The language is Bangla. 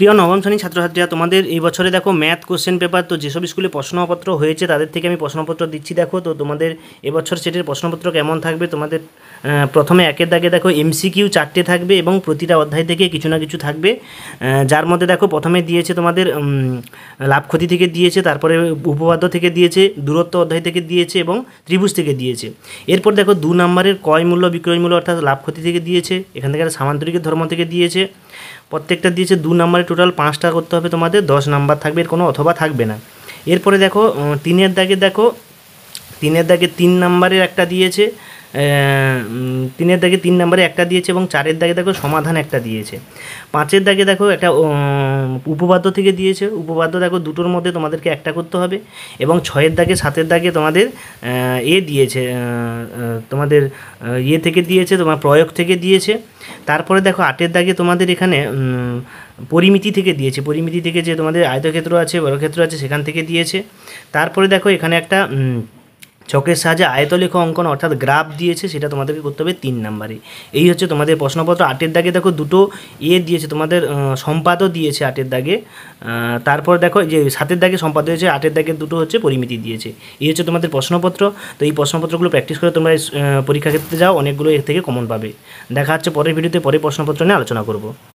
প্রিয় নবম শ্রেণীর ছাত্রছাত্রীরা, তোমাদের এই বছরে দেখো ম্যাথ কোশ্চেন পেপার, তো যেসব স্কুলে প্রশ্নপত্র হয়েছে তাদের থেকে আমি প্রশ্নপত্র দিচ্ছি। দেখো তো তোমাদের এবছর সেটির প্রশ্নপত্র কেমন থাকবে। তোমাদের প্রথমে একের দাগে দেখো এমসিকিউ 4টে থাকবে এবং প্রতিটা অধ্যায় থেকে কিছু না কিছু থাকবে। যার মধ্যে দেখো প্রথমে দিয়েছে তোমাদের লাভ ক্ষতি থেকে দিয়েছে, তারপরে উপপাদ্য থেকে দিয়েছে, দূরত্ব অধ্যায় থেকে দিয়েছে এবং ত্রিভুজ থেকে দিয়েছে। এরপর দেখো 2 নম্বরের ক্রয় মূল্য বিক্রয় মূল্য অর্থাৎ লাভ ক্ষতি থেকে দিয়েছে, এখান থেকে একটা সামান্তরিকের ধর্ম থেকে দিয়েছে। প্রত্যেকটা দিয়েছে 2 নম্বরে, টোটাল 5টা করতে হবে তোমাদের, 10 নাম্বার থাকবে, এর কোনো অথবা থাকবে না। এরপরে দেখো 3-এর দাগে দেখো 3-এর দাগে 3 নম্বরের একটা দিয়েছে, 3-এর দাগে 3 নম্বরে একটা দিয়েছে এবং 4-এর দাগে দেখো সমাধান একটা দিয়েছে। 5-এর দাগে দেখো একটা উপপাদ্য থেকে দিয়েছে, উপপাদ্য দেখো দুটোর মধ্যে তোমাদেরকে একটা করতে হবে এবং 6-এর দাগে 7-এর দাগে তোমাদের দিয়েছে, তোমাদের থেকে দিয়েছে, তোমার প্রয়োগ থেকে দিয়েছে। তারপরে দেখো 8-এর দাগে তোমাদের এখানে পরিমিতি থেকে দিয়েছে, পরিমিতি থেকে যে তোমাদের আয়তক্ষেত্র আছে বর্গক্ষেত্র আছে সেখান থেকে দিয়েছে। তারপরে দেখো এখানে একটা চকের সাহায্যে আয়তলেখ অঙ্কন অর্থাৎ গ্রাফ দিয়েছে, সেটা তোমাদেরকে করতে হবে 3 নম্বরে। এই হচ্ছে তোমাদের প্রশ্নপত্র। 8-এর দাগে দেখো দুটো দিয়েছে, তোমাদের সম্পাদও দিয়েছে 8-এর দাগে। তারপর দেখো যে 7-এর দাগে সম্পাদ হয়েছে, 8-এর দাগে দুটো হচ্ছে পরিমিতি দিয়েছে। এই হচ্ছে তোমাদের প্রশ্নপত্র। তো এই প্রশ্নপত্রগুলো প্র্যাকটিস করে তোমরা পরীক্ষা ক্ষেত্রে যাও, অনেকগুলো এর থেকে কমন পাবে। দেখা হচ্ছে পরের ভিডিওতে, পরে প্রশ্নপত্র নিয়ে আলোচনা করব।